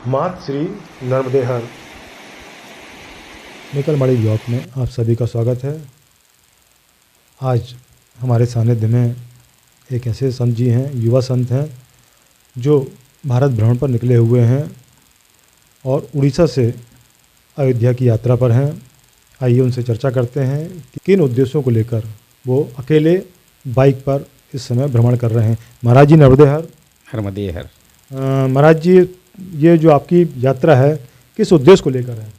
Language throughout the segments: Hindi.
मात श्री नर्मदेहर निकलमणि ब्लॉक में आप सभी का स्वागत है। आज हमारे सानिध्य में एक ऐसे संत जी हैं, युवा संत हैं, जो भारत भ्रमण पर निकले हुए हैं और उड़ीसा से अयोध्या की यात्रा पर हैं। आइए उनसे चर्चा करते हैं कि किन उद्देश्यों को लेकर वो अकेले बाइक पर इस समय भ्रमण कर रहे हैं। महाराज जी नर्मदेहर। नर्मदेहर। महाराज जी, ये जो आपकी यात्रा है किस उद्देश्य को लेकर है?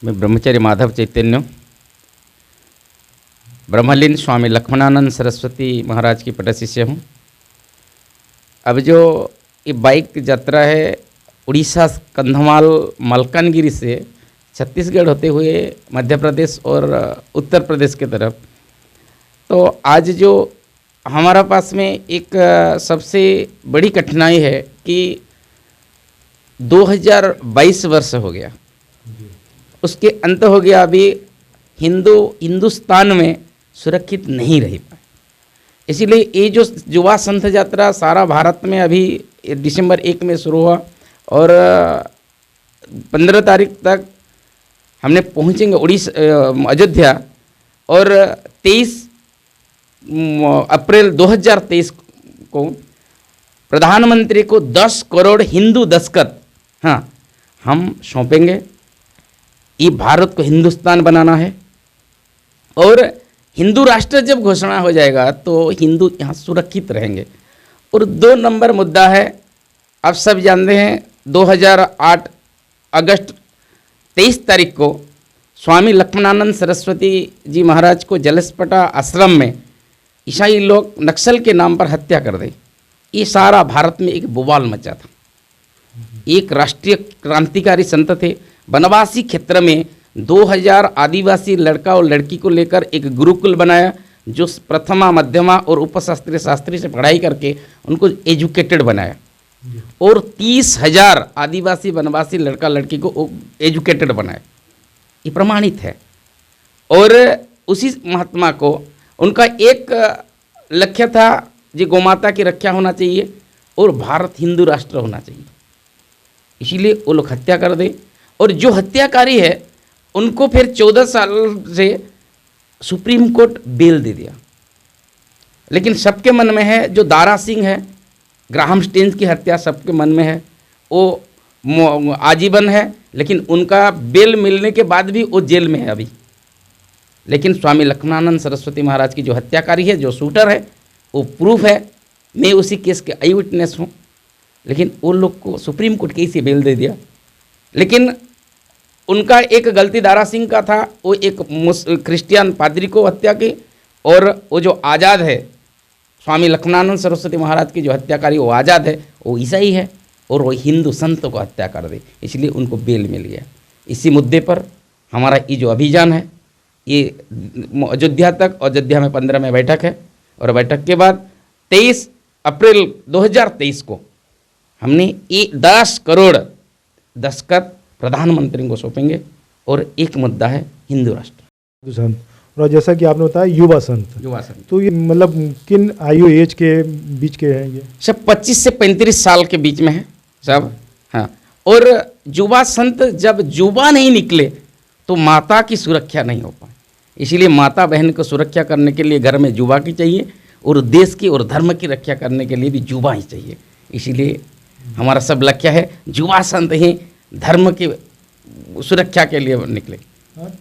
मैं ब्रह्मचारी माधव चैतन्य ब्रह्मलीन स्वामी लक्ष्मणानंद सरस्वती महाराज की पट शिष्य हूँ। अब जो ये बाइक यात्रा है उड़ीसा कंधमाल मलकानगिरी से छत्तीसगढ़ होते हुए मध्य प्रदेश और उत्तर प्रदेश के तरफ, तो आज जो हमारा पास में एक सबसे बड़ी कठिनाई है कि 2022 वर्ष हो गया, उसके अंत हो गया, अभी हिंदुस्तान में सुरक्षित नहीं रह पाए। इसीलिए ये जो युवा संत यात्रा सारा भारत में अभी दिसंबर 1 में शुरू हुआ और 15 तारीख तक हमने पहुँचेंगे उड़ीसा अयोध्या, और 23 अप्रैल 2023 को प्रधानमंत्री को 10 करोड़ हिंदू दस्तखत हम सौंपेंगे। ये भारत को हिंदुस्तान बनाना है और हिंदू राष्ट्र जब घोषणा हो जाएगा तो हिंदू यहाँ सुरक्षित रहेंगे। और 2 नंबर मुद्दा है, आप सब जानते हैं 2008 अगस्त 23 तारीख को स्वामी लक्ष्मणानंद सरस्वती जी महाराज को जलस्पटा आश्रम में ईसाई लोग नक्सल के नाम पर हत्या कर दे। ये सारा भारत में एक बुवाल मचा था। एक राष्ट्रीय क्रांतिकारी संत थे। बनवासी क्षेत्र में 2000 आदिवासी लड़का और लड़की को लेकर एक गुरुकुल बनाया, जो प्रथमा मध्यमा और उपशास्त्रीय शास्त्री से पढ़ाई करके उनको एजुकेटेड बनाया, और 30,000 आदिवासी वनवासी लड़का लड़की को एजुकेटेड बनाया। ये प्रमाणित है। और उसी महात्मा को उनका एक लक्ष्य था जो गौमाता की रक्षा होना चाहिए और भारत हिंदू राष्ट्र होना चाहिए। इसीलिए वो लोग हत्या कर दे, और जो हत्याकारी है उनको फिर 14 साल से सुप्रीम कोर्ट बेल दे दिया। लेकिन सबके मन में है, जो दारा सिंह है, ग्राहम स्टेन्स की हत्या सबके मन में है, वो आजीवन है, लेकिन उनका बेल मिलने के बाद भी वो जेल में है अभी। लेकिन स्वामी लक्ष्मणानंद सरस्वती महाराज की जो हत्याकारी है, जो शूटर है, वो प्रूफ है। मैं उसी केस के आई विटनेस हूँ। लेकिन वो लोग को सुप्रीम कोर्ट कैसे बेल दे दिया। लेकिन उनका एक गलती दारा सिंह का था, वो एक क्रिश्चियन पादरी को हत्या की, और वो जो आज़ाद है स्वामी लक्ष्मणानंद सरस्वती महाराज की जो हत्याकारी वो आज़ाद है, वो ईसाई है और वो हिंदू संतों को हत्या कर दे, इसलिए उनको बेल मिल गया। इसी मुद्दे पर हमारा ये जो अभियान है, ये अयोध्या तक, अयोध्या में 15 में बैठक है, और बैठक के बाद 23 अप्रैल 2023 को हमने ये 10 करोड़ दस्तखत प्रधानमंत्री को सौंपेंगे। और एक मुद्दा है हिंदू राष्ट्र संत, और जैसा कि आपने बताया युवा संत, तो ये मतलब किन आयु एज के बीच के हैं? ये सब 25 से 35 साल के बीच में है सब। हाँ, और युवा संत जब युवा नहीं निकले तो माता की सुरक्षा नहीं हो पाए। इसीलिए माता बहन को सुरक्षा करने के लिए घर में युवा की चाहिए, और देश की और धर्म की रक्षा करने के लिए भी युवा ही चाहिए। इसीलिए हमारा सब लक्ष्य है युवा संत ही धर्म की सुरक्षा के लिए निकले।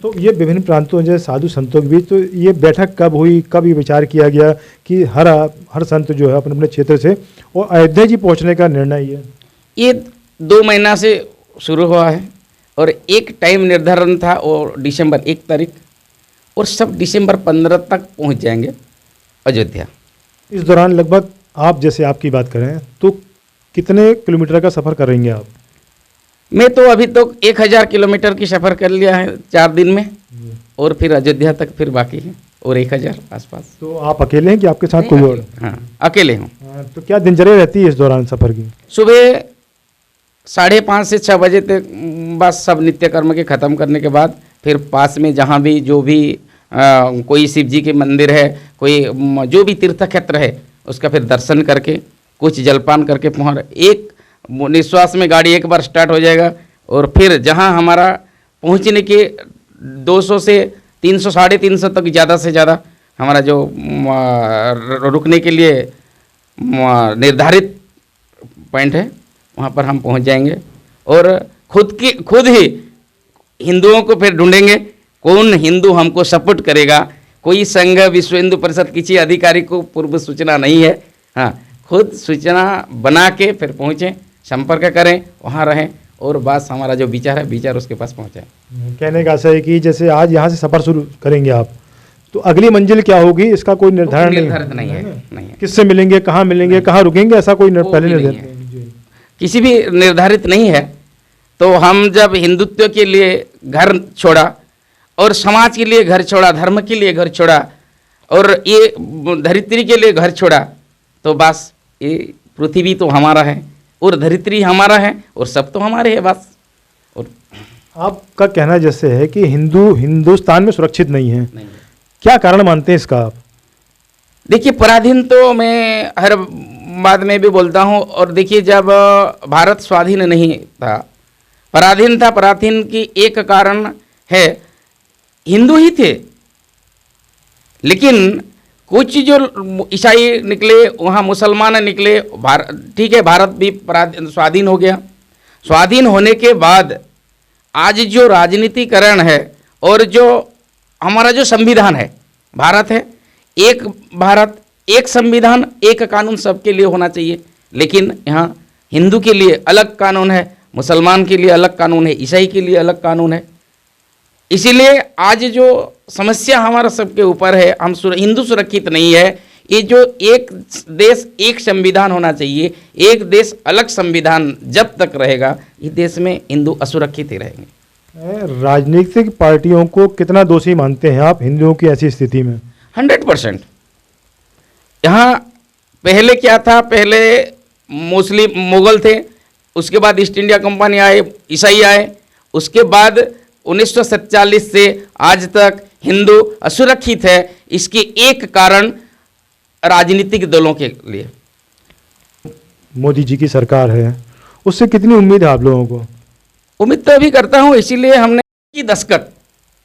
तो ये विभिन्न प्रांतों जैसे साधु संतों के बीच, तो ये बैठक कब हुई, कब ये विचार किया गया कि हर संत जो है अपने अपने क्षेत्र से और अयोध्या जी पहुंचने का निर्णय ये 2 महीना से शुरू हुआ है, और एक टाइम निर्धारण था और दिसंबर 1 तारीख, और सब दिसंबर 15 तक पहुंच जाएंगे अयोध्या। इस दौरान लगभग आप जैसे आपकी बात करें तो कितने किलोमीटर का सफ़र करेंगे आप? मैं तो अभी तो 1000 किलोमीटर की सफ़र कर लिया है 4 दिन में, और फिर अयोध्या तक फिर बाकी है और 1000 आसपास। तो आप अकेले हैं कि आपके साथ कोई और? हाँ, अकेले हूँ। तो क्या दिनचर्या रहती है इस दौरान सफ़र की? सुबह 5:30 से 6 बजे तक बस सब नित्य कर्म के ख़त्म करने के बाद फिर पास में जहाँ भी जो भी कोई शिव जी के मंदिर है, कोई जो भी तीर्थ क्षेत्र है, उसका फिर दर्शन करके कुछ जलपान करके एक वो निश्वास में गाड़ी एक बार स्टार्ट हो जाएगा और फिर जहाँ हमारा पहुँचने के 200 से 300 350 तक ज़्यादा से ज़्यादा हमारा जो रुकने के लिए निर्धारित पॉइंट है वहाँ पर हम पहुँच जाएंगे और खुद ही हिंदुओं को फिर ढूंढेंगे कौन हिंदू हमको सपोर्ट करेगा। कोई संघ विश्व हिंदू परिषद किसी अधिकारी को पूर्व सूचना नहीं है। हाँ, खुद सूचना बना के फिर पहुँचें, संपर्क करें, वहाँ रहें और बस हमारा जो विचार है विचार उसके पास पहुँचाएं। कहने का आशा है कि जैसे आज यहाँ से सफ़र शुरू करेंगे आप, तो अगली मंजिल क्या होगी इसका कोई निर्धारण निर्धारित नहीं है, नहीं है। किससे मिलेंगे, कहाँ मिलेंगे, कहाँ रुकेंगे, ऐसा कोई पहले निर्धारित किसी भी निर्धारित नहीं है। तो हम जब हिंदुत्व के लिए घर छोड़ा और समाज के लिए घर छोड़ा, धर्म के लिए घर छोड़ा और ये धरित्री के लिए घर छोड़ा, तो बस ये पृथ्वी तो हमारा है और धरित्री हमारा है और सब तो हमारे है बस। और आपका कहना जैसे है कि हिंदुस्तान में सुरक्षित नहीं है, क्या कारण मानते हैं इसका आप? देखिए, पराधीन तो मैं हर बात में भी बोलता हूँ। और देखिए, जब भारत स्वाधीन नहीं था, पराधीन था, पराधीन की एक कारण है हिंदू ही थे, लेकिन कुछ जो ईसाई निकले, वहाँ मुसलमान निकले। ठीक है, भारत भी स्वाधीन हो गया। स्वाधीन होने के बाद आज जो राजनीतिकरण है और जो हमारा जो संविधान है, भारत है, एक भारत एक संविधान एक कानून सबके लिए होना चाहिए। लेकिन यहाँ हिंदू के लिए अलग कानून है, मुसलमान के लिए अलग कानून है, ईसाई के लिए अलग कानून है। इसीलिए आज जो समस्या हमारा सबके ऊपर है, हम हिंदू सुरक्षित नहीं है। ये जो एक देश एक संविधान होना चाहिए, एक देश अलग संविधान जब तक रहेगा, इस देश में हिंदू असुरक्षित ही रहेंगे। राजनीतिक पार्टियों को कितना दोषी मानते हैं आप हिंदुओं की ऐसी स्थिति में? 100%। यहाँ पहले क्या था, पहले मुस्लिम मुगल थे, उसके बाद ईस्ट इंडिया कंपनी आए, ईसाई आए, उसके बाद 1947 से आज तक हिंदू असुरक्षित है। इसके एक कारण राजनीतिक दलों के लिए। मोदी जी की सरकार है, उससे कितनी उम्मीद है आप लोगों को? उम्मीद तो अभी करता हूँ, इसीलिए हमने की दस्तखत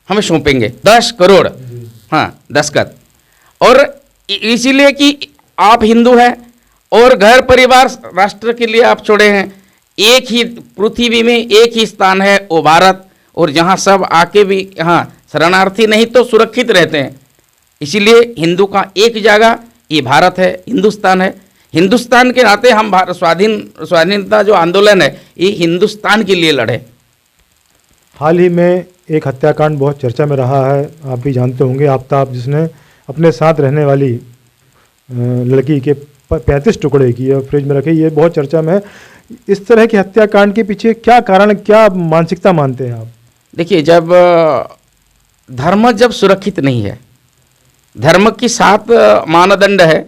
हमें सौंपेंगे 10 करोड़, हाँ 10 और इसीलिए कि आप हिंदू हैं और घर परिवार राष्ट्र के लिए आप छोड़े हैं। एक ही पृथ्वी में एक ही स्थान है, वो भारत, और जहाँ सब आके भी यहाँ शरणार्थी नहीं तो सुरक्षित रहते हैं। इसीलिए हिंदू का एक जगह ये भारत है, हिंदुस्तान है। हिंदुस्तान के नाते हम स्वाधीनता जो आंदोलन है ये हिंदुस्तान के लिए लड़े। हाल ही में एक हत्याकांड बहुत चर्चा में रहा है, आप भी जानते होंगे, आफ्ताब, जिसने अपने साथ रहने वाली लड़की के 35 टुकड़े किए और फ्रिज में रखे। ये बहुत चर्चा में है। इस तरह के हत्याकांड के पीछे क्या कारण, क्या मानसिकता मानते हैं आप? देखिए, जब धर्म जब सुरक्षित नहीं है, धर्म की 7 मानदंड है।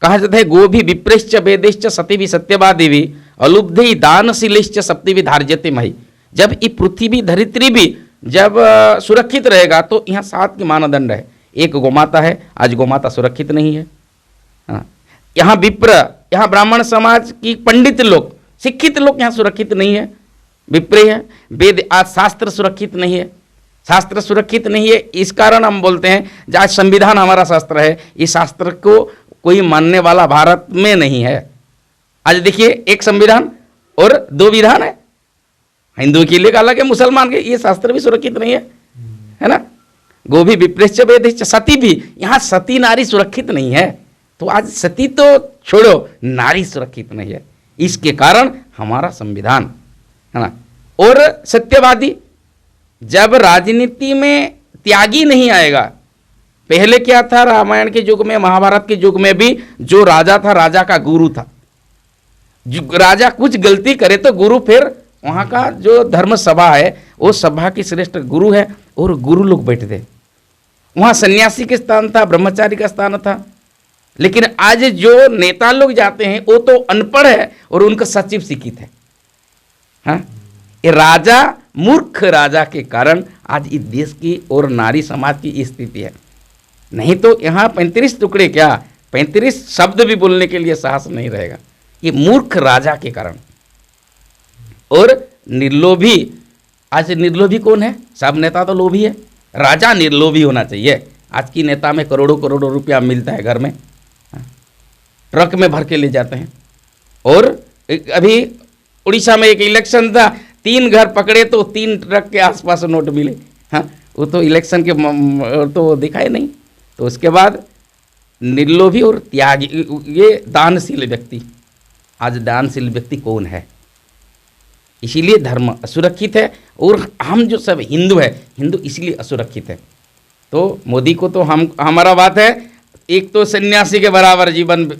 कहा जाता है गो भी विप्रेश्च वेदेश्च सती भी सत्यवादी भी अलुब्धि दानशीलिश्च सप्ति भी धार्यते मही। जब ये पृथ्वी धरित्री भी जब सुरक्षित रहेगा तो यहाँ 7 के मानदंड है। एक गोमाता है, आज गोमाता सुरक्षित नहीं है। हाँ, यहाँ विप्र, यहाँ ब्राह्मण समाज की पंडित लोग, शिक्षित लोग यहाँ सुरक्षित नहीं है, विप्र है। वेद, आज शास्त्र सुरक्षित नहीं है, शास्त्र सुरक्षित नहीं है। इस कारण हम बोलते हैं आज संविधान हमारा शास्त्र है, इस शास्त्र को कोई मानने वाला भारत में नहीं है। आज देखिए, एक संविधान और 2 विधान है, हिंदू के लिए अलग है, मुसलमान के, ये शास्त्र भी सुरक्षित नहीं है ना। गो भी विप्रेश्च वेदेश्च सती भी, यहाँ सती नारी सुरक्षित नहीं है। तो आज सती तो छोड़ो, नारी सुरक्षित नहीं है। इसके कारण हमारा संविधान है ना। और सत्यवादी, जब राजनीति में त्यागी नहीं आएगा, पहले क्या था, रामायण के युग में, महाभारत के युग में भी जो राजा था, राजा का गुरु था। राजा कुछ गलती करे तो गुरु, फिर वहाँ का जो धर्म सभा है वो सभा की श्रेष्ठ गुरु है और गुरु लोग बैठते। वहाँ सन्यासी के स्थान था, ब्रह्मचारी का स्थान था। लेकिन आज जो नेता लोग जाते हैं वो तो अनपढ़ है और उनका सचिव शिक्षित है। हाँ, ये राजा, मूर्ख राजा के कारण आज इस देश की और नारी समाज की स्थिति है। नहीं तो यहाँ 35 टुकड़े क्या, 35 शब्द भी बोलने के लिए साहस नहीं रहेगा। ये मूर्ख राजा के कारण और निर्लोभी, आज निर्लोभी कौन है? सब नेता तो लोभी है, राजा निर्लोभी होना चाहिए। आज की नेता में करोड़ों करोड़ों रुपया मिलता है घर में, ट्रक में भर के ले जाते हैं। और अभी उड़ीसा में एक इलेक्शन था, 3 घर पकड़े तो 3 ट्रक के आसपास नोट मिले। हाँ, वो तो इलेक्शन के तो दिखाए नहीं। तो उसके बाद निर्लोभी और त्यागी, ये दानशील व्यक्ति, आज दानशील व्यक्ति कौन है? इसीलिए धर्म असुरक्षित है और हम जो सब हिंदू है, हिंदू इसलिए असुरक्षित है। तो मोदी को तो हमारा बात है, एक तो सन्यासी के बराबर जीवन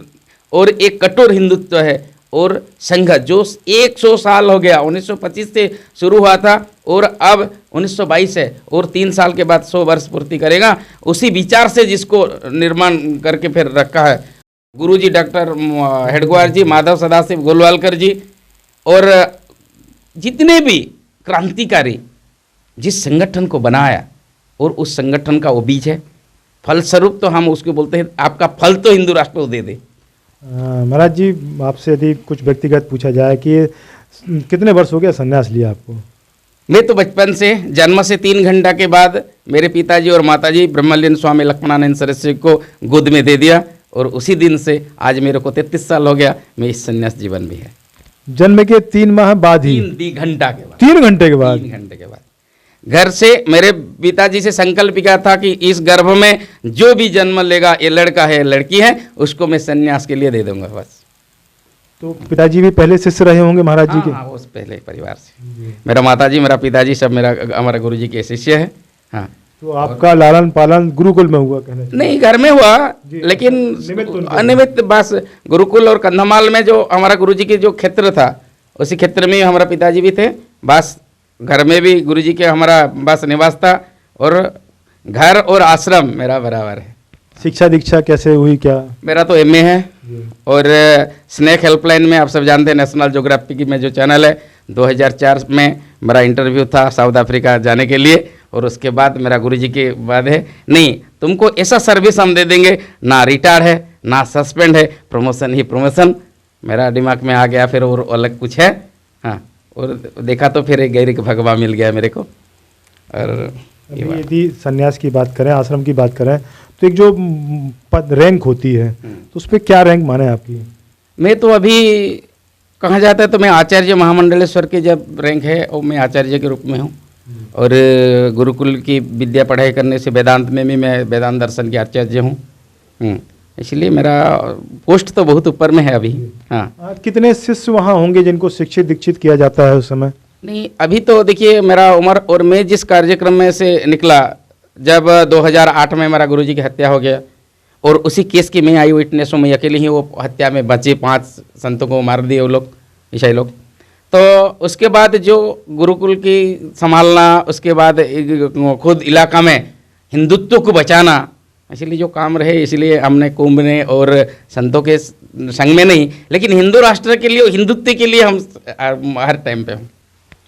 और एक कठोर हिंदुत्व है, और संघ जो 100 साल हो गया, 1925 से शुरू हुआ था और अब 1922 है, और 3 साल के बाद 100 वर्ष पूर्ति करेगा। उसी विचार से जिसको निर्माण करके फिर रखा है गुरुजी डॉक्टर हेडगेवार जी, माधव सदाशिव गोलवालकर जी, और जितने भी क्रांतिकारी जिस संगठन को बनाया, और उस संगठन का वो बीज है। फलस्वरूप तो हम उसको बोलते हैं, आपका फल तो हिंदू राष्ट्र को दे दे। महाराज जी, आपसे यदि कुछ व्यक्तिगत पूछा जाए कि कितने वर्ष हो गया संन्यास लिया आपको? मैं तो बचपन से, जन्म से 3 घंटा के बाद मेरे पिताजी और माताजी ब्रह्मलीन स्वामी लक्ष्मणानंद सरस्वती को गोद में दे दिया, और उसी दिन से आज मेरे को 33 साल हो गया, मैं इस संन्यास जीवन भी है। जन्म के 3 माह बाद ही? 3 घंटा के बाद। 3 घंटे के बाद? 3 घंटे के बाद घर से मेरे पिताजी से संकल्प किया था कि इस गर्भ में जो भी जन्म लेगा, ये लड़का है लड़की है, उसको मैं संन्यास के लिए दे दूंगा बस। तो पिताजी भी पहले शिष्य रहे होंगे महाराज जी के? हाँ, उस पहले परिवार से मेरा माताजी, मेरा पिताजी सब हमारा गुरुजी के शिष्य है। हाँ, तो आपका लालन पालन गुरुकुल में हुआ? कहने नहीं, घर में हुआ, लेकिन अनियमित बस गुरुकुल और कंधमाल में जो हमारा गुरुजी के जो क्षेत्र था, उसी क्षेत्र में हमारा पिताजी भी थे। बस घर में भी गुरुजी के हमारा बस निवास था, और घर और आश्रम मेरा बराबर है। शिक्षा दीक्षा कैसे हुई क्या? मेरा तो MA है, और स्नेक हेल्पलाइन में आप सब जानते हैं, नेशनल ज्योग्राफी में जो चैनल है, 2004 में मेरा इंटरव्यू था साउथ अफ्रीका जाने के लिए, और उसके बाद मेरा गुरुजी के बाद है, नहीं तुमको ऐसा सर्विस हम दे देंगे, ना रिटायर है ना सस्पेंड है, प्रमोशन ही प्रमोशन। मेरा दिमाग में आ गया फिर, और अलग कुछ है। हाँ, और देखा तो फिर एक गैरिक भगवा मिल गया मेरे को। और यदि संन्यास की बात करें, आश्रम की बात करें, तो एक जो पद रैंक होती है, तो उस पर क्या रैंक माने आपकी? मैं तो अभी कहा जाता है तो मैं आचार्य महामंडलेश्वर के जब रैंक है, और मैं आचार्य के रूप में हूँ। और गुरुकुल की विद्या पढ़ाई करने से वेदांत में भी मैं वेदांत दर्शन के आचार्य हूँ। इसलिए मेरा पोस्ट तो बहुत ऊपर में है अभी। हाँ, कितने शिष्य वहाँ होंगे जिनको शिक्षित दीक्षित किया जाता है उस समय? नहीं, अभी तो देखिए मेरा उम्र, और मैं जिस कार्यक्रम में से निकला, जब 2008 में मेरा गुरुजी की हत्या हो गया, और उसी केस की मैं आई विटनेस हूँ, मैं अकेले ही वो हत्या में बचे, 5 संतों को मार दिए वो लोग, ईसाई लोग। तो उसके बाद जो गुरुकुल की संभालना, उसके बाद खुद इलाका में हिंदुत्व को बचाना, इसलिए जो काम रहे, इसलिए हमने कुंभ ने और संतों के संग में नहीं, लेकिन हिंदू राष्ट्र के लिए, हिंदुत्व के लिए हम हर टाइम पे हूँ।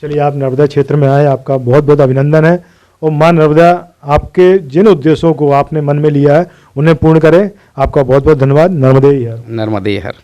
चलिए, आप नर्मदा क्षेत्र में आए, आपका बहुत बहुत अभिनंदन है, और माँ नर्मदा आपके जिन उद्देश्यों को आपने मन में लिया है उन्हें पूर्ण करें। आपका बहुत बहुत धन्यवाद। नर्मदे हर। नर्मदे हर।